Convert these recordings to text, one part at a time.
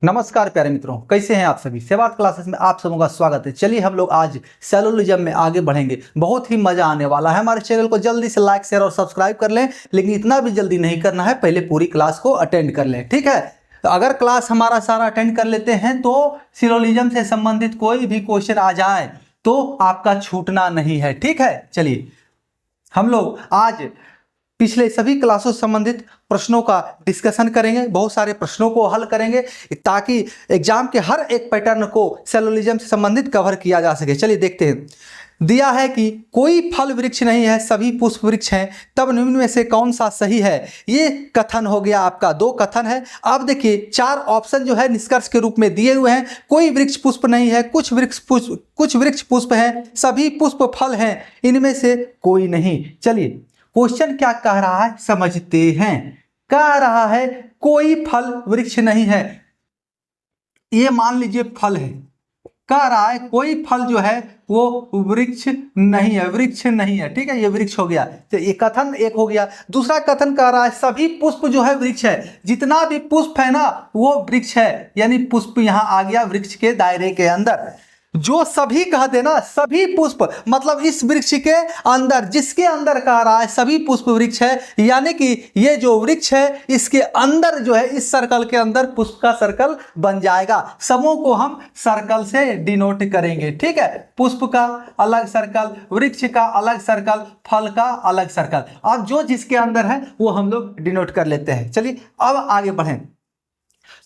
नमस्कार प्यारे मित्रों, कैसे हैं आप सभी। सेवात क्लासेस में आप सबों का स्वागत है। चलिए हम लोग आज सेलोलिज्म में आगे बढ़ेंगे। बहुत ही मजा आने वाला है। हमारे चैनल को जल्दी से लाइक शेयर और सब्सक्राइब कर लें, लेकिन इतना भी जल्दी नहीं करना है, पहले पूरी क्लास को अटेंड कर लें, ठीक है। तो अगर क्लास हमारा सारा अटेंड कर लेते हैं तो सेलोलिज्म से संबंधित कोई भी क्वेश्चन आ जाए तो आपका छूटना नहीं है, ठीक है। चलिए हम लोग आज पिछले सभी क्लासों से संबंधित प्रश्नों का डिस्कशन करेंगे, बहुत सारे प्रश्नों को हल करेंगे ताकि एग्जाम के हर एक पैटर्न को सेलोलिज्म से संबंधित कवर किया जा सके। चलिए देखते हैं। दिया है कि कोई फल वृक्ष नहीं है, सभी पुष्प वृक्ष हैं, तब निम्न में से कौन सा सही है। ये कथन हो गया आपका, दो कथन है। अब देखिए चार ऑप्शन जो है निष्कर्ष के रूप में दिए हुए हैं। कोई वृक्ष पुष्प नहीं है, कुछ वृक्ष पुष्प हैं, सभी पुष्प फल हैं, इनमें से कोई नहीं। चलिए क्वेश्चन क्या कह रहा है समझते हैं। कह रहा है कोई फल वृक्ष नहीं है, ये मान लीजिए फल है। कह रहा है कोई फल जो है वो वृक्ष नहीं है, वृक्ष नहीं है, ठीक है। ये वृक्ष हो गया, तो ये कथन एक हो गया। दूसरा कथन कह रहा है सभी पुष्प जो है वृक्ष है, जितना भी पुष्प है ना वो वृक्ष है, यानी पुष्प यहां आ गया वृक्ष के दायरे के अंदर। जो सभी कह देना, सभी पुष्प मतलब इस वृक्ष के अंदर, जिसके अंदर कह रहा है सभी पुष्प वृक्ष है, यानी कि ये जो वृक्ष है इसके अंदर जो है, इस सर्कल के अंदर पुष्प का सर्कल बन जाएगा। समूह को हम सर्कल से डिनोट करेंगे, ठीक है। पुष्प का अलग सर्कल, वृक्ष का अलग सर्कल, फल का अलग सर्कल। अब जो जिसके अंदर है वो हम लोग डिनोट कर लेते हैं। चलिए अब आगे बढ़ें।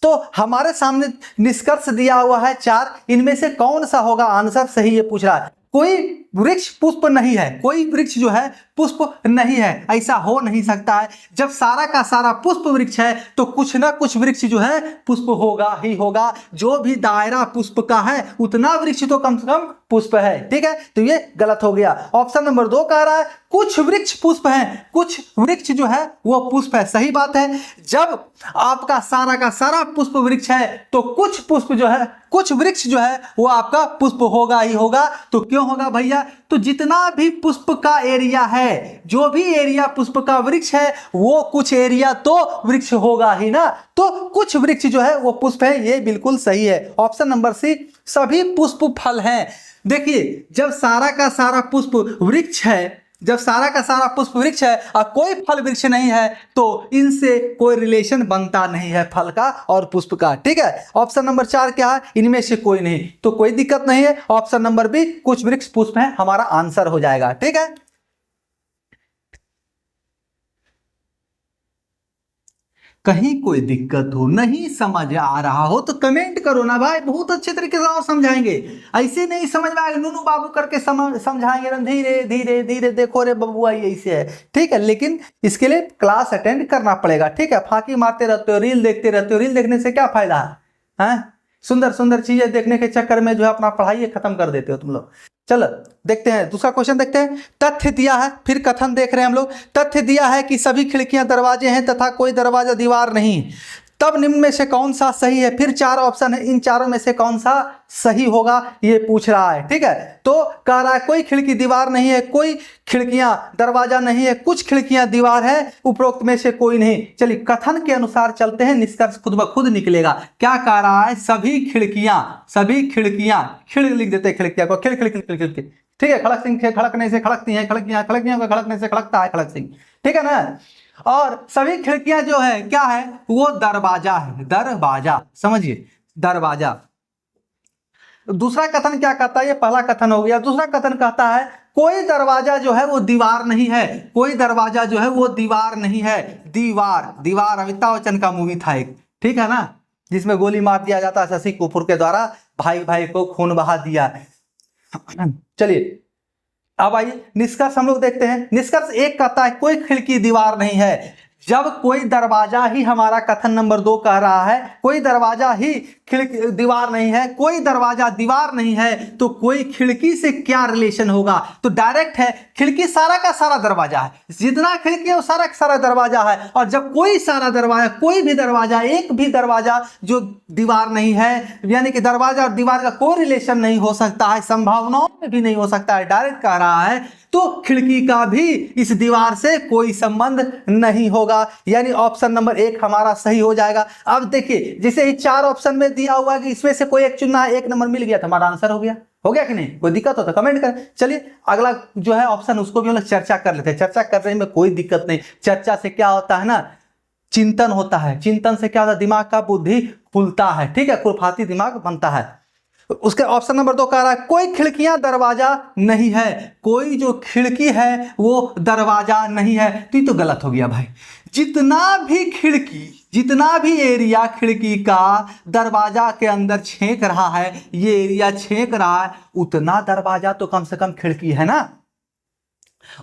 तो हमारे सामने निष्कर्ष दिया हुआ है चार, इनमें से कौन सा होगा आंसर सही, ये पूछ रहा है। कोई वृक्ष पुष्प नहीं है, कोई वृक्ष जो है पुष्प नहीं है, ऐसा हो नहीं सकता है। जब सारा का सारा पुष्प वृक्ष है तो कुछ ना कुछ वृक्ष जो है पुष्प होगा ही होगा। जो भी दायरा पुष्प का है उतना वृक्ष तो कम से कम पुष्प है, ठीक है। तो ये गलत हो गया। ऑप्शन नंबर 2 कह रहा है कुछ वृक्ष पुष्प हैं, कुछ वृक्ष जो है वो पुष्प है। सही बात है। जब आपका सारा का सारा पुष्प वृक्ष है तो कुछ पुष्प जो है, कुछ वृक्ष जो है वो आपका पुष्प होगा ही होगा। तो क्यों होगा भैया? तो जितना भी पुष्प का एरिया है, जो भी एरिया पुष्प का वृक्ष है वो कुछ एरिया तो वृक्ष होगा ही ना। तो कुछ वृक्ष जो है वो पुष्प है, ये बिल्कुल सही है। ऑप्शन नंबर सी, सभी पुष्प फल हैं। देखिए जब सारा का सारा पुष्प वृक्ष है, जब सारा का सारा पुष्प वृक्ष है और कोई फल वृक्ष नहीं है तो इनसे कोई रिलेशन बनता नहीं है फल का और पुष्प का, ठीक है। ऑप्शन नंबर 4 क्या है? इनमें से कोई नहीं, तो कोई दिक्कत नहीं है। ऑप्शन नंबर बी, कुछ वृक्ष पुष्प है, हमारा आंसर हो जाएगा, ठीक है। कहीं कोई दिक्कत हो, नहीं समझ आ रहा हो तो कमेंट करो ना भाई, बहुत अच्छे तरीके से और समझाएंगे। ऐसे नहीं समझ में आएगा नूनू बाबू करके समझाएंगे ना, धीरे धीरे धीरे, देखो रे बबुआ ऐसे है, ठीक है। लेकिन इसके लिए क्लास अटेंड करना पड़ेगा, ठीक है। फांकी मारते रहते हो, रील देखते रहते हो, रील देखने से क्या फायदा है? सुंदर सुंदर चीजें देखने के चक्कर में जो है अपना पढ़ाई खत्म कर देते हो तुम लोग। चलो देखते हैं दूसरा क्वेश्चन देखते हैं। तथ्य दिया है, फिर कथन देख रहे हैं हम लोग। तथ्य दिया है कि सभी खिड़कियां दरवाजे हैं तथा कोई दरवाजा दीवार नहीं, तब निम्न में से कौन सा सही है। फिर 4 ऑप्शन है, इन चारों में से कौन सा सही होगा ये पूछ रहा है, ठीक है। तो कह रहा है कोई खिड़की दीवार नहीं है, कोई खिड़कियां दरवाजा नहीं है, कुछ खिड़कियां दीवार है, उपरोक्त में से कोई नहीं। चलिए कथन के अनुसार चलते हैं, निष्कर्ष खुद ब खुद निकलेगा। क्या कह रहा है? सभी खिड़कियां, खिड़ लिख देते हैं खिड़कियां को, खिड़की, ठीक है। खड़क सिंह के खड़कने से खड़कती हैं खिड़कियां, खिड़कियों के खड़कने से खड़कता है खड़क सिंह, ठीक है ना। और सभी खिड़कियां जो है क्या है? वो दरवाजा है, दरवाजा, समझिए दरवाजा। दूसरा कथन क्या कहता है? ये पहला कथन हो गया। दूसरा कथन कहता है कोई दरवाजा जो है वो दीवार नहीं है, कोई दरवाजा जो है वो दीवार नहीं है। दीवार अमिताभ बच्चन का मूवी था एक, ठीक है ना, जिसमें गोली मार दिया जाता है शशि कपूर के द्वारा, भाई को खून बहा दिया। चलिए अब आइए निष्कर्ष हम लोग देखते हैं। निष्कर्ष 1 कहता है कोई खिड़की दीवार नहीं है। जब कोई दरवाजा ही, हमारा कथन नंबर 2 कह रहा है कोई दरवाजा ही खिड़की दीवार नहीं है, कोई दरवाजा दीवार नहीं है, तो कोई खिड़की से क्या रिलेशन होगा? तो डायरेक्ट है, खिड़की सारा का सारा दरवाजा है, जितना खिड़की है वो सारा का सारा दरवाजा है। और जब कोई सारा दरवाजा, कोई भी दरवाजा, एक भी दरवाजा जो दीवार नहीं है, यानी कि दरवाजा और दीवार का कोई रिलेशन नहीं हो सकता है, संभावनाओं में भी नहीं हो सकता है, डायरेक्ट कह रहा है तो खिड़की का भी इस दीवार से कोई संबंध नहीं होगा। होगा, यानी ऑप्शन नंबर 1 हमारा सही हो जाएगा। अब देखिए जैसे ही 4 ऑप्शन में दिया हुआ है कि इसमें से कोई एक चुनना है, 1 नंबर मिल गया तो हमारा आंसर हो गया। हो गया कि नहीं? कोई दिक्कत हो तो कमेंट करें। चलिए अगला जो है ऑप्शन उसको भी हम लोग चर्चा कर लेते हैं। चर्चा करने में कोई दिक्कत नहीं, चर्चा से क्या होता है ना, चिंतन होता है। चिंतन से क्या होता है, दिमाग का बुद्धि खुलता है, ठीक है, खुरफाती दिमाग बनता है। उसके ऑप्शन नंबर 2 कह रहा है कोई खिड़कियां दरवाजा नहीं है, कोई जो खिड़की है वो दरवाजा नहीं है। तो ये तो गलत हो गया भाई। जितना भी एरिया खिड़की का दरवाजा के अंदर छेक रहा है, ये एरिया छेक रहा है, उतना दरवाजा तो कम से कम खिड़की है ना।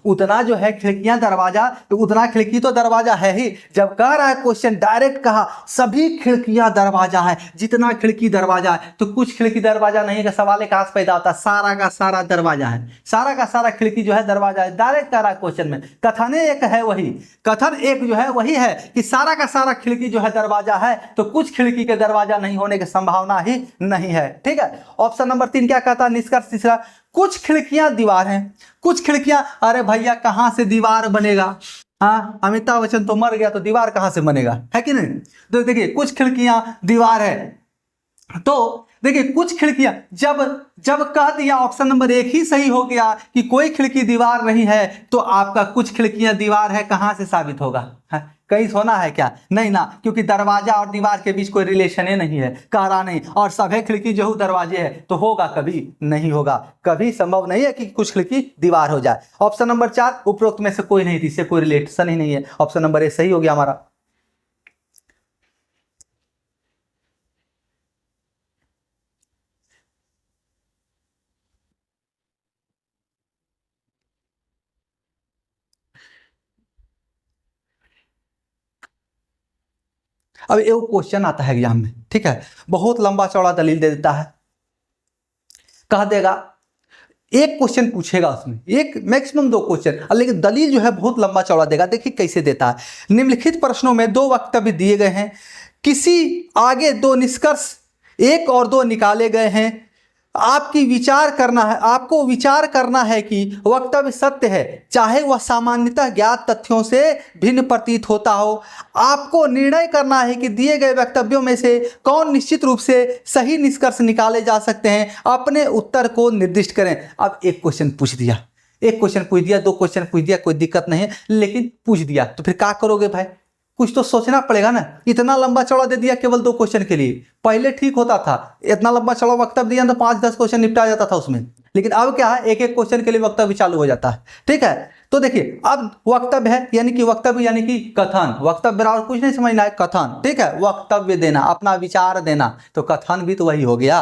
उतना जो है खिड़कियां दरवाजा, तो उतना खिड़की तो दरवाजा है ही। जब कह रहा है क्वेश्चन डायरेक्ट कहा सभी खिड़कियां दरवाजा है, जितना खिड़की दरवाजा है, तो कुछ खिड़की दरवाजा नहीं है का सवाल कहां से पैदा होता है? सारा का सारा दरवाजा है, सारा का सारा खिड़की जो है दरवाजा है। डायरेक्ट कह रहा है क्वेश्चन में, कथन एक है वही, कथन एक जो है वही है कि सारा का सारा खिड़की जो है दरवाजा है, तो कुछ खिड़की के दरवाजा नहीं होने की संभावना ही नहीं है, ठीक है। ऑप्शन नंबर 3 क्या कहता है? निष्कर्ष तीसरा, कुछ खिड़कियां दीवार हैं, कुछ खिड़कियां। अरे भैया कहां से दीवार बनेगा? हाँ, अमिताभ बच्चन तो मर गया तो दीवार कहां से बनेगा, है कि नहीं? तो देखिए कुछ खिड़कियां दीवार है, तो देखिए कुछ खिड़कियां, जब कह दिया ऑप्शन नंबर 1 ही सही हो गया कि कोई खिड़की दीवार नहीं है, तो आपका कुछ खिड़कियां दीवार है कहां से साबित होगा? कहीं सोना है क्या? नहीं ना, क्योंकि दरवाजा और दीवार के बीच कोई रिलेशन ही नहीं है, कह रहा नहीं। और सभी खिड़की जो दरवाजे है, तो होगा कभी नहीं होगा, कभी संभव नहीं है कि कुछ खिड़की दीवार हो जाए। ऑप्शन नंबर 4 उपरोक्त में से कोई नहीं थी, इससे कोई रिलेशन ही नहीं है। ऑप्शन नंबर ए सही हो गया हमारा। अब एक क्वेश्चन आता है एग्जाम में, ठीक है, बहुत लंबा चौड़ा दलील दे देता है, कह देगा एक क्वेश्चन पूछेगा उसमें, एक मैक्सिमम 2 क्वेश्चन, लेकिन दलील जो है बहुत लंबा चौड़ा देगा। देखिए कैसे देता है। निम्नलिखित प्रश्नों में 2 वक्तव्य दिए गए हैं, किसी आगे 2 निष्कर्ष 1 और 2 निकाले गए हैं। आपको विचार करना है कि वक्तव्य सत्य है, चाहे वह सामान्यतः ज्ञात तथ्यों से भिन्न प्रतीत होता हो। आपको निर्णय करना है कि दिए गए वक्तव्यों में से कौन निश्चित रूप से सही निष्कर्ष निकाले जा सकते हैं। अपने उत्तर को निर्दिष्ट करें। अब एक क्वेश्चन पूछ दिया, 2 क्वेश्चन पूछ दिया, कोई दिक्कत नहीं है, लेकिन पूछ दिया तो फिर क्या करोगे भाई? कुछ तो सोचना पड़ेगा ना। इतना लंबा चौड़ा दे दिया केवल 2 क्वेश्चन के लिए। पहले ठीक होता था, इतना लंबा चौड़ा वक्तव्य दिया तो 5-10 क्वेश्चन निपटा जाता था उसमें, लेकिन अब क्या है, एक क्वेश्चन के लिए वक्तव्य चालू हो जाता है, ठीक है। तो देखिए अब वक्तव्य है, यानी कि वक्तव्य यानी कि कथन, वक्तव्य बराबर कुछ नहीं समझना है, कथन, ठीक है। वक्तव्य देना, अपना विचार देना, तो कथन भी तो वही हो गया।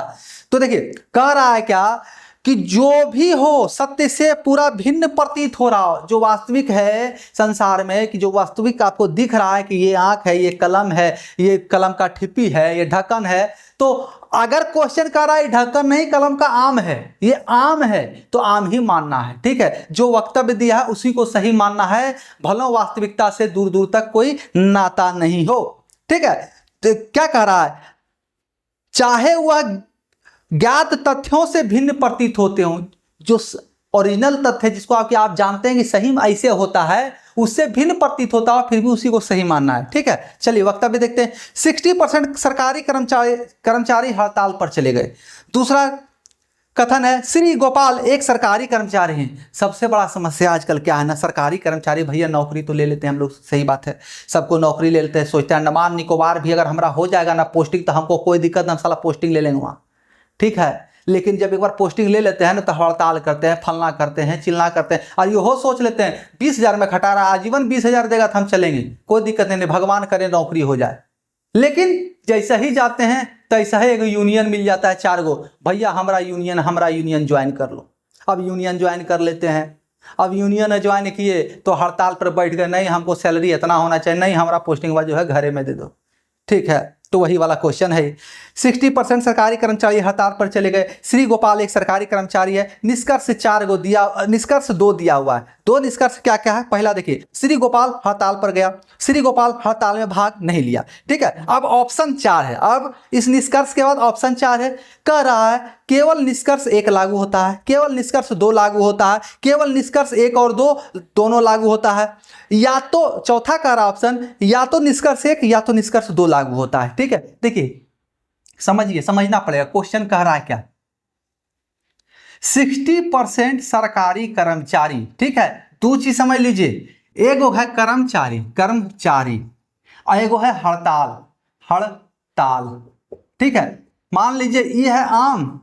तो देखिए कह रहा है क्या कि जो भी हो सत्य से पूरा भिन्न प्रतीत हो रहा हो, जो वास्तविक है संसार में, कि जो वास्तविक आपको दिख रहा है कि ये आंख है, ये कलम है, ये कलम का ठिप्पी है, ये ढक्कन है, तो अगर क्वेश्चन कर रहा है ढक्कन नहीं कलम का आम है, ये आम है, तो आम ही मानना है, ठीक है। जो वक्तव्य दिया है उसी को सही मानना है, भले वास्तविकता से दूर दूर तक कोई नाता नहीं हो, ठीक है। तो क्या कह रहा है, चाहे वह ज्ञात तथ्यों से भिन्न प्रतीत होते हो, जो ओरिजिनल तथ्य जिसको आप जानते हैं कि सही में ऐसे होता है, उससे भिन्न प्रतीत होता है, फिर भी उसी को सही मानना है, ठीक है। चलिए वक्तव्य देखते हैं। 60% सरकारी कर्मचारी हड़ताल पर चले गए। दूसरा कथन है, श्री गोपाल एक सरकारी कर्मचारी हैं। सबसे बड़ा समस्या आजकल क्या है ना, सरकारी कर्मचारी भैया नौकरी तो ले लेते हैं हम लोग, सही बात है, सबको नौकरी ले लेते हैं, सोचते हैं अंडमान निकोबार भी अगर हमारा हो जाएगा ना पोस्टिंग, तो हमको कोई दिक्कत ना, साला पोस्टिंग ले लेंगे वहाँ, ठीक है। लेकिन जब एक बार पोस्टिंग ले लेते हैं ना, तो हड़ताल करते हैं, फलना करते हैं, चिलना करते हैं, और ये हो सोच लेते हैं 20,000 में खटा रहा, आजीवन 20,000 देगा तो हम चलेंगे, कोई दिक्कत नहीं, भगवान करे नौकरी हो जाए। लेकिन जैसा ही जाते हैं तैसा ही एक यूनियन मिल जाता है 4 गो, भैया हमारा यूनियन ज्वाइन कर लो। अब यूनियन ज्वाइन कर लेते हैं, अब यूनियन ज्वाइन किए तो हड़ताल पर बैठ गए, नहीं हमको सैलरी इतना होना चाहिए, नहीं हमारा पोस्टिंग जो है घरे में दे दो, ठीक है। तो वही वाला क्वेश्चन है। 60% सरकारी कर्मचारी हड़ताल पर चले गए। श्री गोपाल एक सरकारी कर्मचारी है। निष्कर्ष 2 दिया हुआ है। 2 निष्कर्ष क्या क्या है? पहला देखिए, श्री गोपाल हड़ताल पर गया, श्री गोपाल हड़ताल में भाग नहीं लिया। ठीक है, अब ऑप्शन 4 है। अब इस निष्कर्ष के बाद ऑप्शन 4 है, कह रहा है केवल निष्कर्ष 1 लागू होता है, केवल निष्कर्ष 2 लागू होता है, केवल निष्कर्ष 1 और 2 दोनों लागू होता है, या तो चौथा कह रहा ऑप्शन, या तो निष्कर्ष 1 या तो निष्कर्ष 2 लागू होता है। ठीक है, देखिए समझिए, समझना पड़ेगा क्वेश्चन कह रहा है क्या। 60% सरकारी कर्मचारी, ठीक है, 2 चीज समझ लीजिए, एगो है कर्मचारी और एगो है हड़ताल। ठीक है, मान लीजिए ये है आम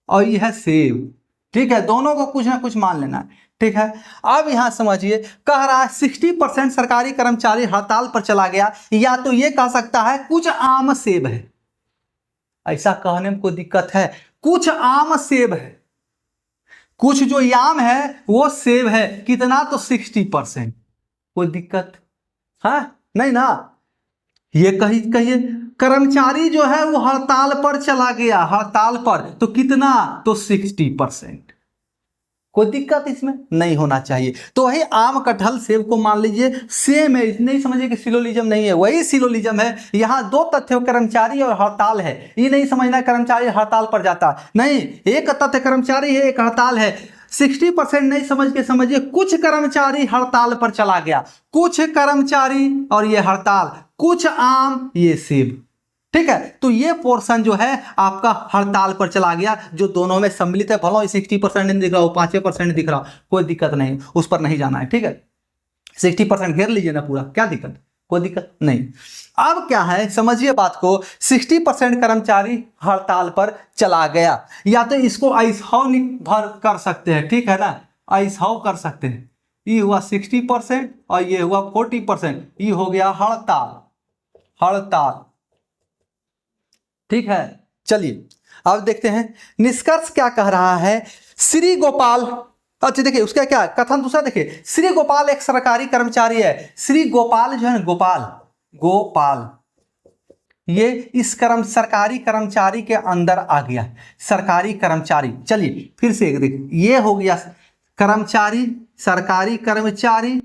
और ये है सेब। ठीक है, दोनों को कुछ ना कुछ मान लेना है। ठीक है, अब यहां समझिए, कह रहा है 60% सरकारी कर्मचारी हड़ताल पर चला गया, या तो ये कह सकता है कुछ आम सेब है, ऐसा कहने में कोई दिक्कत है? कुछ आम सेब है, कुछ जो आम है वो सेब है, कितना? तो 60%। कोई दिक्कत है नहीं ना? ये कहिए कर्मचारी जो है वो हड़ताल पर चला गया, हड़ताल पर, तो कितना? तो 60%। कोई दिक्कत इसमें नहीं होना चाहिए। तो वही आम कटहल सेब को मान लीजिए सेम है, इतने ही समझिए कि सिलोलिज्म नहीं है, वही सिलोलिज्म है। यहाँ 2 तथ्य, कर्मचारी और हड़ताल है। ये नहीं समझना कर्मचारी हड़ताल पर जाता नहीं, एक तथ्य कर्मचारी है, एक हड़ताल है। 60% नहीं समझ के समझिए कुछ कर्मचारी हड़ताल पर चला गया, कुछ कर्मचारी और ये हड़ताल, कुछ आम ये सेब। ठीक है, तो ये पोर्शन जो है आपका हड़ताल पर चला गया, जो दोनों में सम्मिलित है। भलो 60% नहीं दिख रहा हो, 5% दिख रहा हो, कोई दिक्कत नहीं, उस पर नहीं जाना है। ठीक है, 60% घेर लीजिए ना पूरा, क्या दिक्कत? कोई दिक्कत नहीं। अब क्या है, समझिए बात को, 60% कर्मचारी हड़ताल पर चला गया, या तो इसको ऐसा भर कर सकते हैं, ठीक है ना, ऐसा कर सकते हैं। ये हुआ 60% और ये हुआ 40%, ये हो गया हड़ताल। ठीक है, चलिए अब देखते हैं निष्कर्ष क्या कह रहा है। श्री गोपाल, अच्छा देखिए उसका क्या कथन दूसरा देखिए, श्री गोपाल एक सरकारी कर्मचारी है। श्री गोपाल जो है गोपाल ये इस सरकारी कर्मचारी के अंदर आ गया, सरकारी कर्मचारी। चलिए फिर से एक देखिए, ये हो गया कर्मचारी, सरकारी कर्मचारी,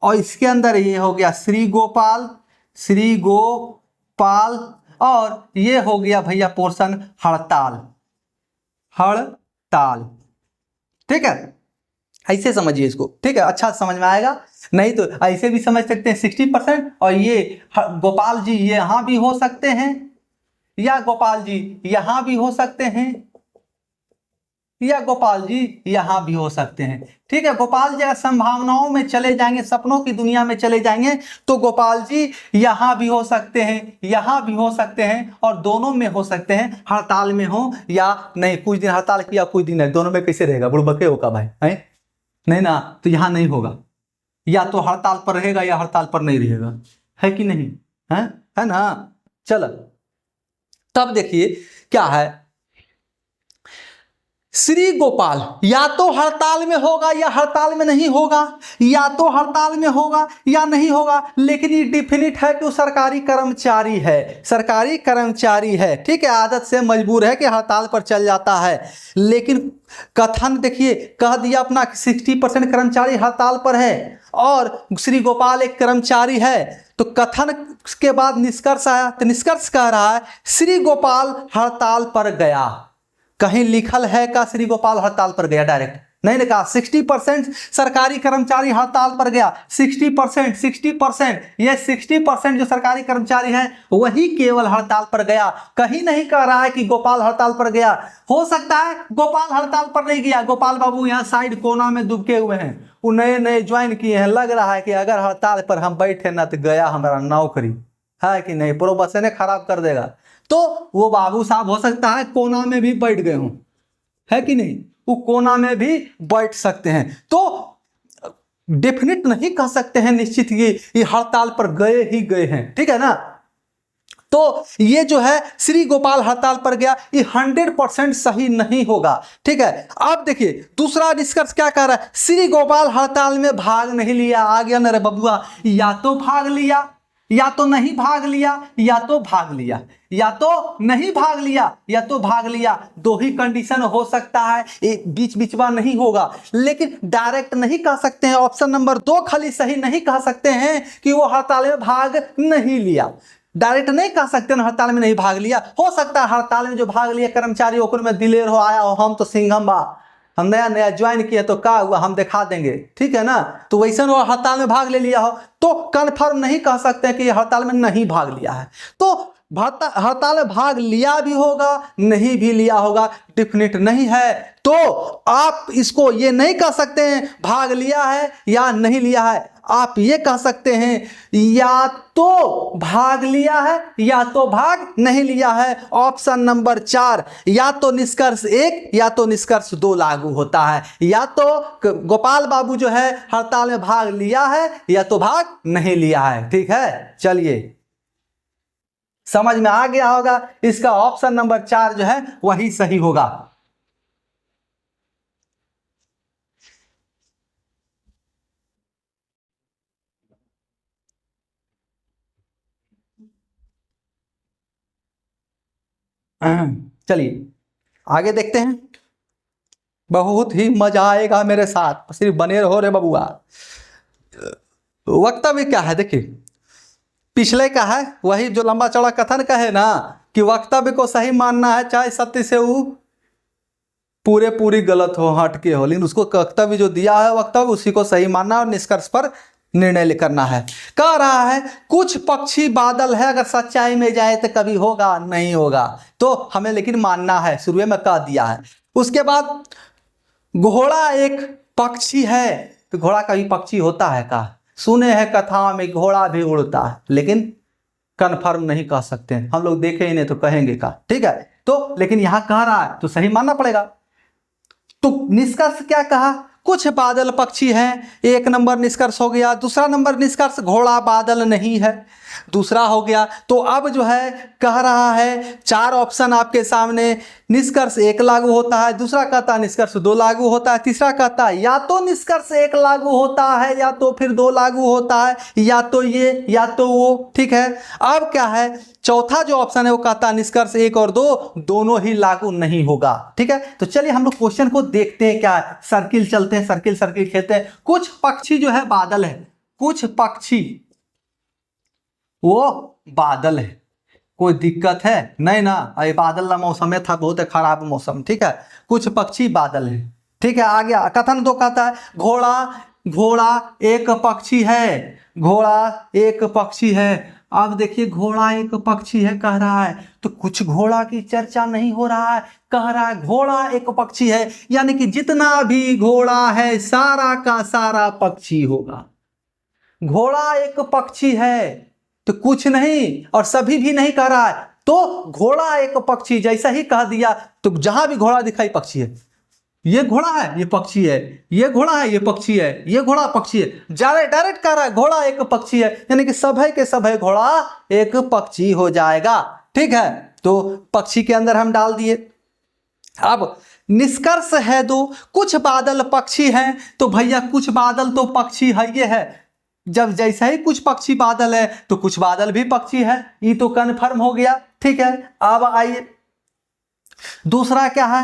और इसके अंदर ये हो गया श्री गोपाल, और ये हो गया भैया पोर्शन हड़ताल। ठीक है, ऐसे समझिए इसको। ठीक है, अच्छा समझ में आएगा, नहीं तो ऐसे भी समझ सकते हैं 60%, और ये गोपाल जी यहां भी हो सकते हैं, या गोपाल जी यहां भी हो सकते हैं, या गोपाल जी यहां भी हो सकते हैं। ठीक है, गोपाल जी अगर संभावनाओं में चले जाएंगे, सपनों की दुनिया में चले जाएंगे, तो गोपाल जी यहां भी हो सकते हैं, यहां भी हो सकते हैं, और दोनों में हो सकते हैं, हड़ताल में हो या नहीं। कुछ दिन हड़ताल किया, कुछ दिन नहीं, दोनों में कैसे रहेगा? बुड़बके होगा भाई, है नहीं ना? तो यहां नहीं होगा, या तो हड़ताल पर रहेगा या हड़ताल पर नहीं रहेगा, है कि नहीं? है ना? चलो तब देखिए क्या है, श्री गोपाल या तो हड़ताल में होगा या हड़ताल में नहीं होगा, या तो हड़ताल में होगा या नहीं होगा, लेकिन ये डिफिनिट है कि वो सरकारी कर्मचारी है। ठीक है, आदत से मजबूर है कि हड़ताल पर चल जाता है। लेकिन कथन देखिए, कह दिया अपना 60% कर्मचारी हड़ताल पर है और श्री गोपाल एक कर्मचारी है, तो कथन के बाद निष्कर्ष आया, तो निष्कर्ष कह रहा है श्री गोपाल हड़ताल पर गया। कहीं लिखल है का श्री गोपाल हड़ताल पर गया? डायरेक्ट नहीं लिखा। 60% सरकारी कर्मचारी हड़ताल पर गया, 60%, ये 60% जो सरकारी कर्मचारी है वही केवल हड़ताल पर गया। कहीं नहीं कह रहा है कि गोपाल हड़ताल पर गया। हो सकता है गोपाल हड़ताल पर नहीं गया, गोपाल बाबू यहाँ साइड कोना में दुबके हुए हैं, वो नए ज्वाइन किए हैं, लग रहा है कि अगर हड़ताल पर हम बैठे ना तो गया हमारा नौकरी, है कि नहीं, प्रोबेशन खराब कर देगा। तो वो बाबू साहब हो सकता है कोना में भी बैठ गए हों, है कि नहीं, वो कोना में भी बैठ सकते हैं। तो डेफिनेट नहीं कह सकते हैं निश्चित ये हड़ताल पर गए ही गए हैं। ठीक है ना? तो ये जो है श्री गोपाल हड़ताल पर गया, ये 100% सही नहीं होगा। ठीक है, अब देखिए दूसरा निष्कर्ष क्या कह रहा है, श्री गोपाल हड़ताल में भाग नहीं लिया। आ गया ना रे बबुआ, या तो भाग लिया या तो नहीं भाग लिया या तो भाग लिया, या तो नहीं भाग लिया या तो भाग लिया, दो ही कंडीशन हो सकता है, एक बीच बीच में नहीं होगा। लेकिन डायरेक्ट नहीं कह सकते हैं, ऑप्शन नंबर 2 खाली सही नहीं कह सकते हैं कि वो हड़ताल में भाग नहीं लिया। डायरेक्ट नहीं कह सकते ना हड़ताल में नहीं भाग लिया। हो सकता है हड़ताल में जो भाग लिया कर्मचारी ओकर में दिलेर हो आया हो, हम तो सिंघम बा, हम नया नया ज्वाइन किए तो का हुआ हम दिखा देंगे, ठीक है ना, तो वैसे वो हड़ताल में भाग ले लिया हो तो कन्फर्म नहीं कह सकते हैं कि हड़ताल में नहीं भाग लिया है। तो हड़ताल में भाग लिया भी होगा नहीं भी लिया होगा, डिफिनिट नहीं है। तो आप इसको ये नहीं कह सकते हैं भाग लिया है या नहीं लिया है, आप ये कह सकते हैं या तो भाग लिया है या तो भाग नहीं लिया है। ऑप्शन नंबर 4, या तो निष्कर्ष 1 या तो निष्कर्ष 2 लागू होता है। या तो गोपाल बाबू जो है हड़ताल में भाग लिया है या तो भाग नहीं लिया है। ठीक है, चलिए समझ में आ गया होगा, इसका ऑप्शन नंबर 4 जो है वही सही होगा। चलिए आगे देखते हैं, बहुत ही मजा आएगा मेरे साथ, सिर्फ बने रहो रे बबुआ। वक्तव्य क्या है, देखिए पिछले का है वही जो लंबा चौड़ा कथन का है ना, कि वक्तव्य को सही मानना है चाहे सत्य से वो पूरी गलत हो, हटके हो, लेकिन उसको वक्तव्य जो दिया है वक्तव्य उसी को सही मानना और निष्कर्ष पर निर्णय करना है। कह रहा है कुछ पक्षी बादल है, अगर सच्चाई में जाए तो कभी होगा नहीं होगा, तो हमें लेकिन मानना है, शुरू में कह दिया है। उसके बाद घोड़ा एक पक्षी है, तो घोड़ा कभी पक्षी होता है का, सुने हैं कथा में घोड़ा भी उड़ता है, लेकिन कन्फर्म नहीं कह सकते हैं, हम लोग देखे ही नहीं तो कहेंगे का, ठीक है। तो लेकिन यहां कह रहा है तो सही मानना पड़ेगा। तो निष्कर्ष क्या कहा, कुछ बादल पक्षी हैं, 1 नंबर निष्कर्ष हो गया। दूसरा नंबर निष्कर्ष घोड़ा बादल नहीं है, दूसरा हो गया। तो अब जो है कह रहा है 4 ऑप्शन आपके सामने, निष्कर्ष 1 लागू होता है, दूसरा कहता है निष्कर्ष 2 लागू होता है, तीसरा कहता है या तो निष्कर्ष 1 लागू होता है या तो फिर 2 लागू होता है, या तो ये या तो वो, ठीक है। अब क्या है, चौथा जो ऑप्शन है वो कहता है निष्कर्ष 1 और 2 दोनों ही लागू नहीं होगा, ठीक है। तो चलिए हम लोग क्वेश्चन को देखते हैं, क्या सर्किल चलते हैं, सर्किल सर्किल खेलते हैं। कुछ पक्षी जो है बादल है, कुछ पक्षी वो बादल है, कोई दिक्कत है नहीं ना, अरे बादल का मौसम है था बहुत खराब मौसम, ठीक है। कुछ पक्षी बादल है, ठीक है। आ गया कथन 2 कहता है घोड़ा एक पक्षी है, घोड़ा एक पक्षी है। अब देखिए घोड़ा एक पक्षी है कह रहा है, तो कुछ घोड़ा की चर्चा नहीं हो रहा है, कह रहा है घोड़ा एक पक्षी है, यानी कि जितना भी घोड़ा है सारा का सारा पक्षी होगा। घोड़ा एक पक्षी है तो कुछ नहीं और सभी भी नहीं कह रहा है, तो घोड़ा एक पक्षी जैसा ही कह दिया, तो जहां भी घोड़ा दिखाई पक्षी है, ये घोड़ा है ये पक्षी है, ये घोड़ा है ये पक्षी है, ये घोड़ा पक्षी है, डायरेक्ट कह रहा है घोड़ा एक पक्षी है, यानी कि सभय के सभय घोड़ा एक पक्षी हो जाएगा, ठीक है। तो पक्षी के अंदर हम डाल दिए। अब निष्कर्ष है 2, कुछ बादल पक्षी हैं, तो भैया कुछ बादल तो पक्षी है, ये है, जब जैसा ही कुछ पक्षी बादल है तो कुछ बादल भी पक्षी है, ये तो कन्फर्म हो गया, ठीक है। अब आइए दूसरा क्या है,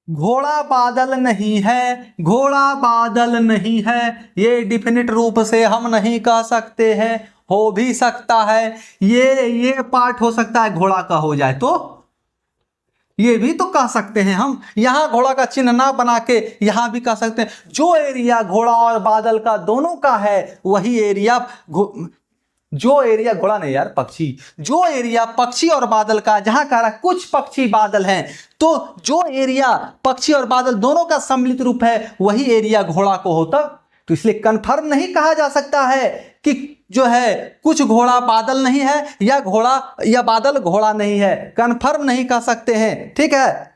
घोड़ा बादल नहीं है, घोड़ा बादल नहीं है, ये डिफिनिट रूप से हम नहीं कह सकते हैं, हो भी सकता है ये पार्ट हो सकता है घोड़ा का हो जाए, तो ये भी तो कह सकते हैं हम, यहां घोड़ा का चिन्ह ना बना के यहां भी कह सकते हैं। जो एरिया घोड़ा और बादल का दोनों का है वही एरिया, जो एरिया घोड़ा नहीं यार पक्षी, जो एरिया पक्षी और बादल का, जहां कह रहा कुछ पक्षी बादल हैं, तो जो एरिया पक्षी और बादल दोनों का सम्मिलित रूप है वही एरिया घोड़ा को होता। तो इसलिए कंफर्म नहीं कहा जा सकता है कि जो है कुछ घोड़ा बादल नहीं है या घोड़ा या बादल घोड़ा नहीं है, कंफर्म नहीं कह सकते हैं, ठीक है।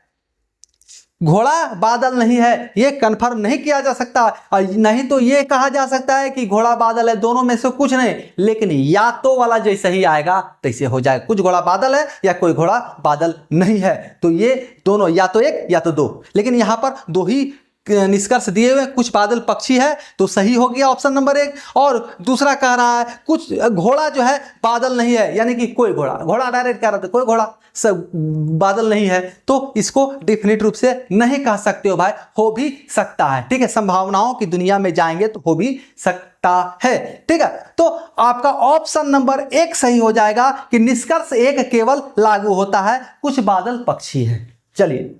घोड़ा बादल नहीं है ये कंफर्म नहीं किया जा सकता, और नहीं तो ये कहा जा सकता है कि घोड़ा बादल है, दोनों में से कुछ नहीं, लेकिन या तो वाला जैसे ही आएगा तैसे हो जाएगा, कुछ घोड़ा बादल है या कोई घोड़ा बादल नहीं है, तो ये दोनों या तो 1 या तो 2, लेकिन यहां पर 2 ही निष्कर्ष दिए हुए कुछ बादल पक्षी है तो सही हो गया ऑप्शन नंबर 1। और दूसरा कह रहा है कुछ घोड़ा जो है बादल नहीं है, यानी कि कोई घोड़ा, घोड़ा डायरेक्ट कह रहा था कोई घोड़ा सब बादल नहीं है, तो इसको डेफिनेट रूप से नहीं कह सकते हो भाई, हो भी सकता है। ठीक है, संभावनाओं की दुनिया में जाएंगे तो हो भी सकता है। ठीक है, तो आपका ऑप्शन नंबर 1 सही हो जाएगा कि निष्कर्ष 1 केवल लागू होता है कुछ बादल पक्षी है। चलिए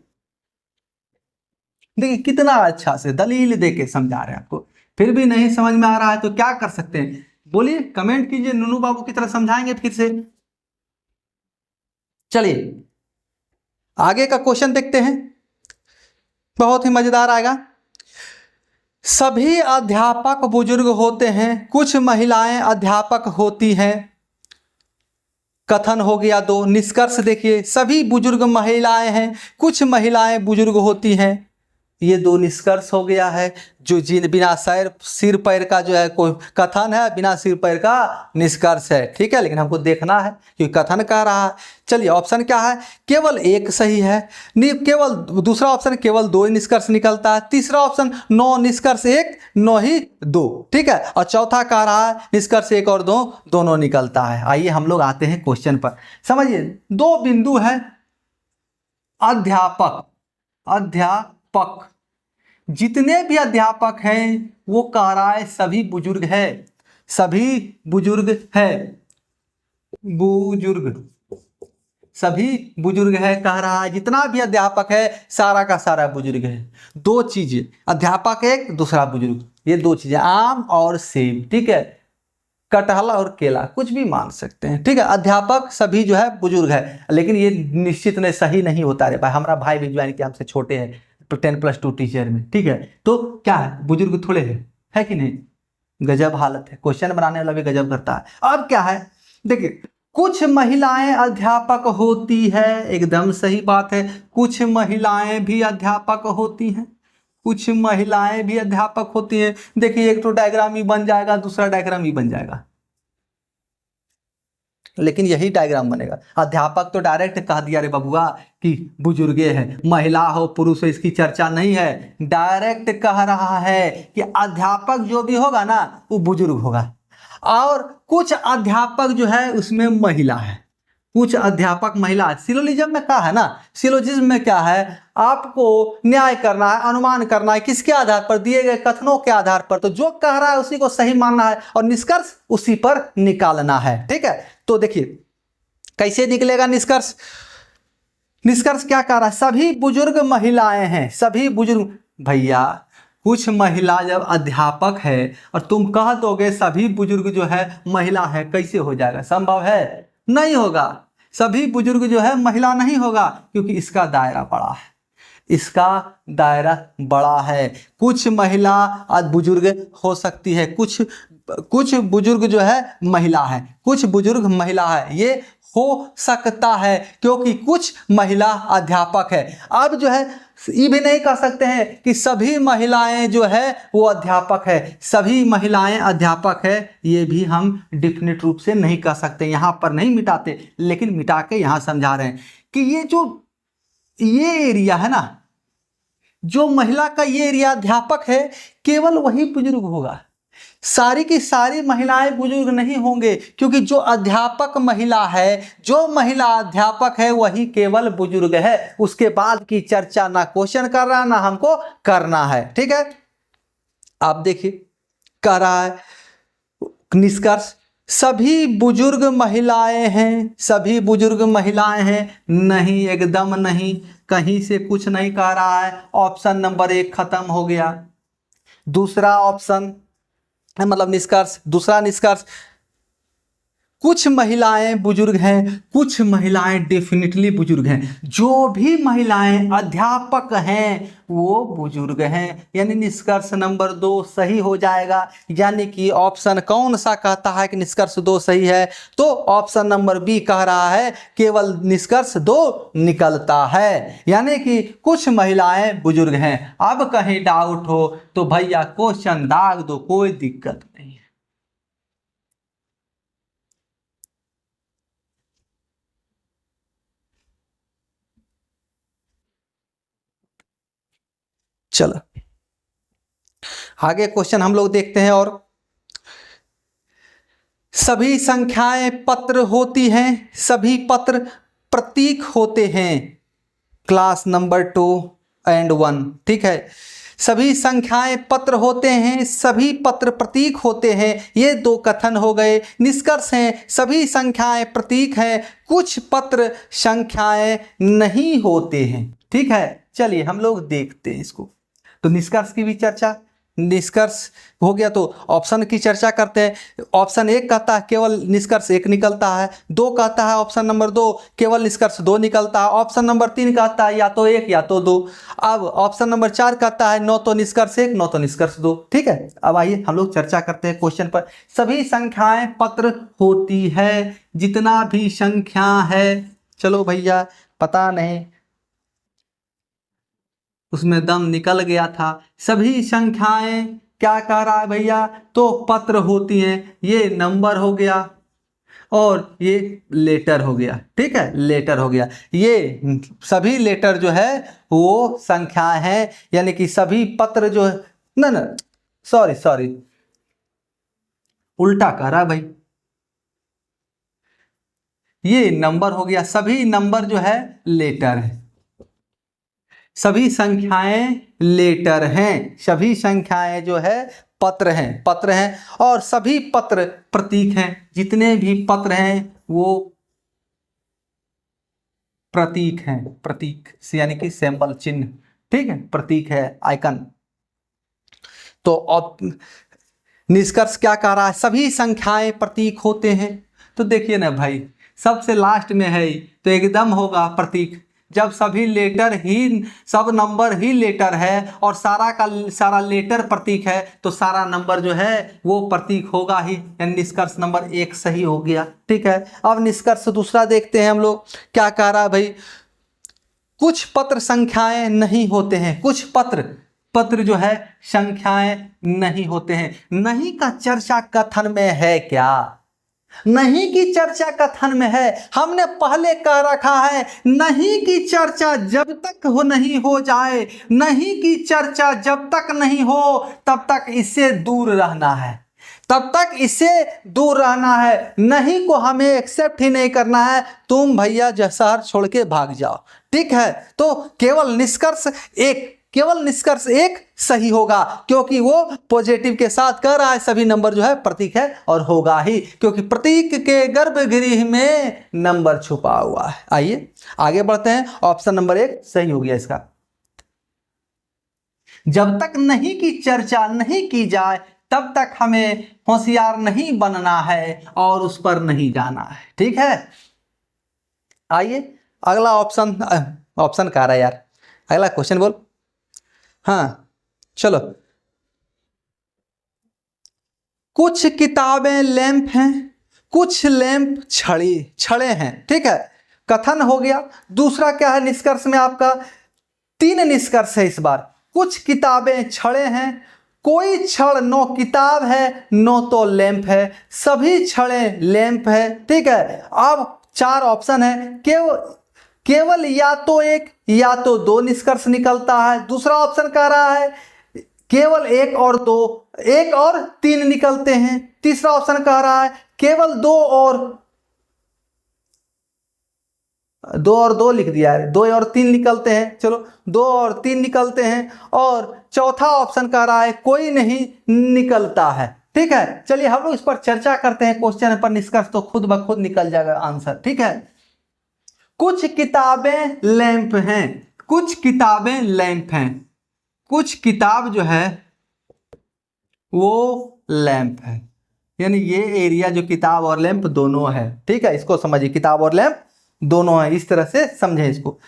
देखिए कितना अच्छा से दलील देके समझा रहे हैं आपको, फिर भी नहीं समझ में आ रहा है तो क्या कर सकते हैं, बोलिए कमेंट कीजिए, नुनू बाबू की तरह समझाएंगे फिर से। चलिए आगे का क्वेश्चन देखते हैं, बहुत ही मजेदार आएगा। सभी अध्यापक बुजुर्ग होते हैं, कुछ महिलाएं अध्यापक होती हैं। कथन हो गया 2। निष्कर्ष देखिए, सभी बुजुर्ग महिलाएं हैं, कुछ महिलाएं बुजुर्ग होती हैं। ये 2 निष्कर्ष हो गया है, जो जिन बिना सिर पैर का जो है कोई कथन है, बिना सिर पैर का निष्कर्ष है। ठीक है, लेकिन हमको देखना है कि कथन कह रहा है। चलिए ऑप्शन क्या है, केवल 1 सही है, केवल दूसरा ऑप्शन केवल 2 निष्कर्ष निकलता है, तीसरा ऑप्शन 9 निष्कर्ष 1 9 ही 2। ठीक है, और चौथा कह रहा है निष्कर्ष 1 और 2 दोनों निकलता है। आइए हम लोग आते हैं क्वेश्चन पर, समझिए 2 बिंदु है, अध्यापक अध्यापक जितने भी अध्यापक हैं वो कह रहा है सभी बुजुर्ग है, सभी बुजुर्ग है, बुजुर्ग सभी बुजुर्ग है कह रहा है, जितना भी अध्यापक है सारा का सारा बुजुर्ग है। 2 चीजें, अध्यापक 1 दूसरा बुजुर्ग, ये 2 चीजें, आम और सेब। ठीक है, कटहल और केला कुछ भी मान सकते हैं। ठीक है, अध्यापक सभी जो है बुजुर्ग है, लेकिन ये निश्चित नहीं सही नहीं होता रे भाई, हमारा भाई भी ज्वाइन किया हमसे छोटे हैं 10+2 टीचर में। ठीक है, तो क्या है बुजुर्ग थोड़े है कि नहीं, गजब हालत है, क्वेश्चन बनाने वाला भी गजब करता है। अब क्या है देखिए, कुछ महिलाएं अध्यापक होती है, एकदम सही बात है, कुछ महिलाएं भी अध्यापक होती हैं, कुछ महिलाएं भी अध्यापक होती हैं। देखिए एक तो डायग्राम ही बन जाएगा, दूसरा डायग्राम ही बन जाएगा, लेकिन यही डायग्राम बनेगा। अध्यापक तो डायरेक्ट कह दिया रे बबुआ कि बुजुर्गे है, महिला हो पुरुष हो इसकी चर्चा नहीं है, डायरेक्ट कह रहा है कि अध्यापक जो भी होगा ना वो बुजुर्ग होगा। और कुछ अध्यापक जो है उसमें महिला है, कुछ अध्यापक महिला है। सिलोजिज्म में क्या है ना, सिलोजिज्म में क्या है, आपको न्याय करना है, अनुमान करना है, किसके आधार पर, दिए गए कथनों के आधार पर, तो जो कह रहा है उसी को सही मानना है और निष्कर्ष उसी पर निकालना है। ठीक है, तो देखिए कैसे निकलेगा निष्कर्ष, निष्कर्ष क्या कह रहा है, सभी बुजुर्ग महिलाएं हैं, सभी बुजुर्ग। भैया कुछ महिला जब अध्यापक है और तुम कह दोगे सभी बुजुर्ग जो है महिला है, कैसे हो जाएगा, संभव है, नहीं होगा। सभी बुजुर्ग जो है महिला नहीं होगा, क्योंकि इसका दायरा बड़ा है, इसका दायरा बड़ा है। कुछ महिला बुजुर्ग हो सकती है, कुछ बुजुर्ग जो है महिला है, कुछ बुजुर्ग महिला है, ये हो सकता है क्योंकि कुछ महिला अध्यापक है। अब जो है ये भी नहीं कह सकते हैं कि सभी महिलाएं जो है वो अध्यापक है, सभी महिलाएं अध्यापक है, ये भी हम डेफिनेट रूप से नहीं कह सकते। यहाँ पर नहीं मिटाते, लेकिन मिटा के यहाँ समझा रहे हैं कि ये एरिया है ना, जो महिला का ये एरिया अध्यापक है, केवल वही बुजुर्ग होगा, सारी की सारी महिलाएं बुजुर्ग नहीं होंगे, क्योंकि जो अध्यापक महिला है, जो महिला अध्यापक है वही केवल बुजुर्ग है। उसके बाद की चर्चा ना क्वेश्चन कर रहा ना हमको करना है। ठीक है, आप देखिए कह रहा है निष्कर्ष, सभी बुजुर्ग महिलाएं हैं, सभी बुजुर्ग महिलाएं हैं, नहीं एकदम नहीं, कहीं से कुछ नहीं कह रहा है। ऑप्शन नंबर 1 खत्म हो गया। दूसरा ऑप्शन मतलब निष्कर्ष, दूसरा निष्कर्ष, कुछ महिलाएं बुजुर्ग हैं, कुछ महिलाएं डेफिनेटली बुजुर्ग हैं, जो भी महिलाएं अध्यापक हैं वो बुजुर्ग हैं, यानी निष्कर्ष नंबर 2 सही हो जाएगा। यानी कि ऑप्शन कौन सा कहता है कि निष्कर्ष 2 सही है, तो ऑप्शन नंबर बी कह रहा है केवल निष्कर्ष 2 निकलता है, यानी कि कुछ महिलाएं बुजुर्ग हैं। अब कहीं डाउट हो तो भैया क्वेश्चन दाग दो, कोई दिक्कत नहीं। चलो आगे क्वेश्चन हम लोग देखते हैं। और सभी संख्याएं पत्र होती हैं, सभी पत्र प्रतीक होते हैं। क्लास नंबर 2 एंड 1, ठीक है। सभी संख्याएं पत्र होते हैं, सभी पत्र प्रतीक होते हैं। ये दो कथन हो गए। निष्कर्ष हैं सभी संख्याएं प्रतीक हैं, कुछ पत्र संख्याएं नहीं होते हैं, ठीक है। चलिए हम लोग देखते हैं इसको। तो निष्कर्ष की भी चर्चा, निष्कर्ष हो गया तो ऑप्शन की चर्चा करते हैं। ऑप्शन 1 कहता है केवल निष्कर्ष 1 निकलता है। 2 कहता है ऑप्शन नंबर 2 केवल निष्कर्ष 2 निकलता है। ऑप्शन नंबर 3 कहता है या तो 1 या तो 2। अब ऑप्शन नंबर 4 कहता है न तो निष्कर्ष 1 न तो निष्कर्ष 2, ठीक है। अब आइए हम लोग चर्चा करते हैं क्वेश्चन पर। सभी संख्याएं पत्र होती है, जितना भी संख्या है, चलो भैया पता नहीं उसमें दम निकल गया था। सभी संख्याएं क्या कह रहा है भैया, तो पत्र होती हैं। ये नंबर हो गया और ये लेटर हो गया, ठीक है, लेटर हो गया। ये सभी लेटर जो है वो संख्याएं हैं, यानी कि सभी पत्र जो है, ना सॉरी उल्टा कह रहा भाई, ये नंबर हो गया। सभी नंबर जो है लेटर है, सभी संख्याएं लेटर हैं, सभी संख्याएं जो है पत्र हैं और सभी पत्र प्रतीक हैं। जितने भी पत्र हैं वो प्रतीक हैं, प्रतीक यानी कि सिंबल, चिन्ह, ठीक है, प्रतीक है, आइकन। तो अब निष्कर्ष क्या कह रहा है, सभी संख्याएं प्रतीक होते हैं। तो देखिए ना भाई, सबसे लास्ट में है तो एकदम होगा प्रतीक। जब सभी लेटर ही, सब नंबर ही लेटर है और सारा का सारा लेटर प्रतीक है, तो सारा नंबर जो है वो प्रतीक होगा ही। यानी निष्कर्ष नंबर 1 सही हो गया, ठीक है। अब निष्कर्ष दूसरा देखते हैं हम लोग, क्या कह रहा है भाई, कुछ पत्र संख्याएं नहीं होते हैं। कुछ पत्र जो है संख्याएं नहीं होते हैं। नहीं का चर्चा कथन में है क्या? नहीं की चर्चा कथन में है। हमने पहले कह रखा है नहीं की चर्चा जब तक नहीं हो जाए, नहीं की चर्चा जब तक नहीं हो तब तक इससे दूर रहना है, तब तक इससे दूर रहना है। नहीं को हमें एक्सेप्ट ही नहीं करना है। तुम भैया शहर छोड़ के भाग जाओ, ठीक है। तो केवल निष्कर्ष एक सही होगा, क्योंकि वो पॉजिटिव के साथ कह रहा है सभी नंबर जो है प्रतीक है, और होगा ही, क्योंकि प्रतीक के गर्भगृह में नंबर छुपा हुआ है। आइए आगे बढ़ते हैं। ऑप्शन नंबर 1 सही हो गया इसका। जब तक नहीं की चर्चा नहीं की जाए तब तक हमें होशियार नहीं बनना है और उस पर नहीं जाना है, ठीक है। आइए अगला ऑप्शन कह रहा है यार, अगला क्वेश्चन बोल। हाँ चलो, कुछ किताबें लैंप हैं, कुछ लैंप छड़े हैं, ठीक है, कथन हो गया। दूसरा क्या है निष्कर्ष में आपका? 3 निष्कर्ष है इस बार। कुछ किताबें छड़े हैं, कोई छड़ नो किताब है नो तो लैंप है, सभी छड़े लैंप है, ठीक है। अब 4 ऑप्शन है, केवल या तो 1 या तो 2 निष्कर्ष निकलता है। दूसरा ऑप्शन कह रहा है केवल 1 और 2, 1 और 3 निकलते हैं। तीसरा ऑप्शन कह रहा है केवल 2 और 2 लिख दिया है, 2 और 3 निकलते हैं। चलो 2 और 3 निकलते हैं। और चौथा ऑप्शन कह रहा है कोई नहीं निकलता है, ठीक है। चलिए हम लोग इस पर चर्चा करते हैं। क्वेश्चन पर निष्कर्ष तो खुद ब खुद निकल जाएगा आंसर, ठीक है। कुछ किताबें लैंप हैं, कुछ किताबें लैंप हैं, कुछ किताब जो है वो लैंप है, यानी ये एरिया जो किताब और लैंप दोनों है, ठीक है। इसको समझिए, किताब और लैंप दोनों है, इस तरह से समझे इसको।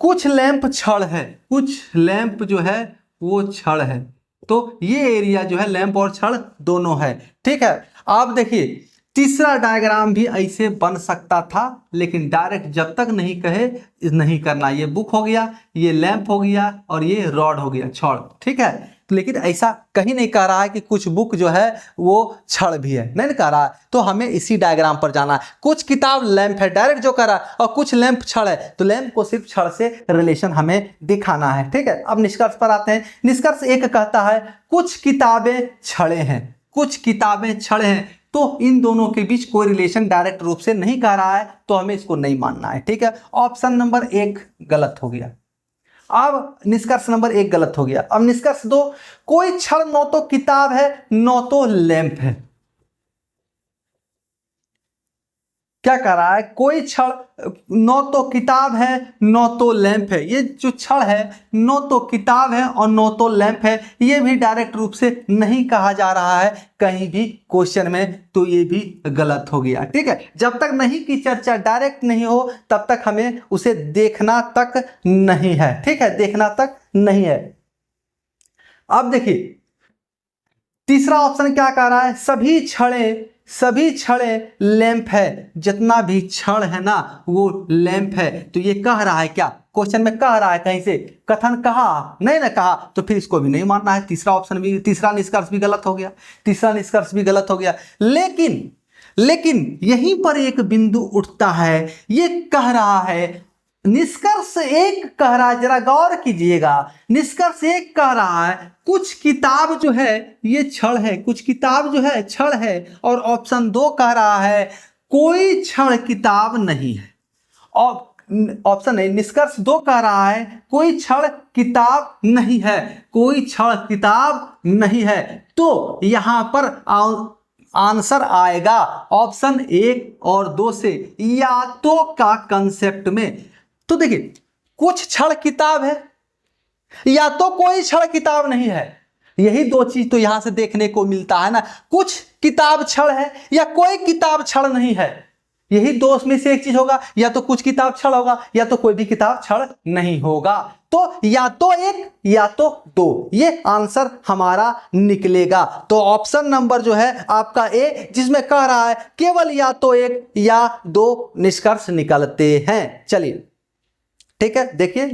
कुछ लैंप छड़ है, कुछ लैंप जो है वो छड़ है, तो ये एरिया जो है लैंप और छड़ दोनों है, ठीक है। आप देखिए तीसरा डायग्राम भी ऐसे बन सकता था, लेकिन डायरेक्ट जब तक नहीं कहे नहीं करना। ये बुक हो गया, ये लैंप हो गया और ये रॉड हो गया, छड़, ठीक है। तो लेकिन ऐसा कहीं नहीं कह रहा है कि कुछ बुक जो है वो छड़ भी है, नहीं कह रहा है। तो हमें इसी डायग्राम पर जाना है। कुछ किताब लैंप है, डायरेक्ट जो कह रहा है, और कुछ लैंप छड़ है, तो लैंप को सिर्फ छड़ से रिलेशन हमें दिखाना है, ठीक है। अब निष्कर्ष पर आते हैं। निष्कर्ष एक कहता है कुछ किताबें छड़े हैं, कुछ किताबें छड़े हैं, तो इन दोनों के बीच कोई रिलेशन डायरेक्ट रूप से नहीं कह रहा है, तो हमें इसको नहीं मानना है, ठीक है। ऑप्शन नंबर 1 गलत हो गया। अब निष्कर्ष नंबर 1 गलत हो गया। अब निष्कर्ष 2, कोई छड़ न तो किताब है न तो लैंप है। क्या कह रहा है, कोई छड़ न तो किताब है न तो लैंप है। ये जो छड़ है न तो किताब है और न तो लैंप है, ये भी डायरेक्ट रूप से नहीं कहा जा रहा है कहीं भी क्वेश्चन में, तो ये भी गलत हो गया, ठीक है। जब तक नहीं की चर्चा डायरेक्ट नहीं हो तब तक हमें उसे देखना तक नहीं है, ठीक है, देखना तक नहीं है। अब देखिए तीसरा ऑप्शन क्या कह रहा है, सभी छड़े लैंप है, जितना भी छड़ है ना वो लैंप है। तो ये कह रहा है क्या, क्वेश्चन में कह रहा है, कहीं से कथन कहा नहीं ना कहा, तो फिर इसको भी नहीं मानना है। तीसरा ऑप्शन भी, तीसरा निष्कर्ष भी गलत हो गया, तीसरा निष्कर्ष भी गलत हो गया। लेकिन यहीं पर एक बिंदु उठता है। ये कह रहा है, निष्कर्ष 1 कह रहा है, जरा गौर कीजिएगा, निष्कर्ष 1 कह रहा है कुछ किताब जो है ये छड़ है, कुछ किताब जो है छड़ है, और ऑप्शन 2 कह रहा है कोई छड़ किताब नहीं है। और ऑप्शन नहीं, निष्कर्ष 2 कह रहा है कोई छड़ किताब नहीं है, कोई छड़ किताब नहीं है। तो यहां पर आंसर आएगा ऑप्शन 1 और 2 से, या तो का कंसेप्ट में। तो देखिए कुछ छड़ किताब है या तो कोई छड़ किताब नहीं है, यही दो चीज तो यहां से देखने को मिलता है ना। कुछ किताब छड़ है या कोई किताब छड़ नहीं है, यही दो में से एक चीज होगा, या तो कुछ किताब छड़ होगा या तो कोई भी किताब छड़ नहीं होगा। तो या तो 1 या तो 2, ये आंसर हमारा निकलेगा। तो ऑप्शन नंबर जो है आपका ए, जिसमें कह रहा है केवल या तो 1 या 2 निष्कर्ष निकलते हैं। चलिए ठीक है, देखिए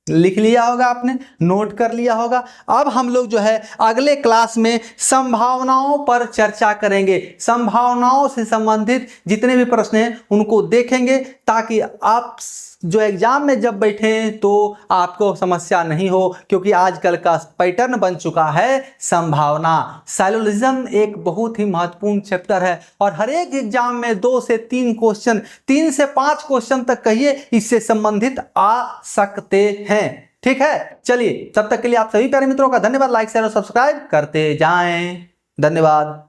लिख लिया होगा आपने, नोट कर लिया होगा। अब हम लोग जो है अगले क्लास में संभावनाओं पर चर्चा करेंगे। संभावनाओं से संबंधित जितने भी प्रश्न हैं उनको देखेंगे, ताकि आप जो एग्जाम में जब बैठें तो आपको समस्या नहीं हो, क्योंकि आजकल का पैटर्न बन चुका है संभावना। साइलोजिज्म एक बहुत ही महत्वपूर्ण चैप्टर है, और हर एक एग्जाम में 2 से 3 क्वेश्चन, 3 से 5 क्वेश्चन तक कहिए इससे संबंधित आ सकते हैं। ठीक है, चलिए तब तक के लिए आप सभी प्यारे मित्रों का धन्यवाद। लाइक शेयर और सब्सक्राइब करते जाएं। धन्यवाद।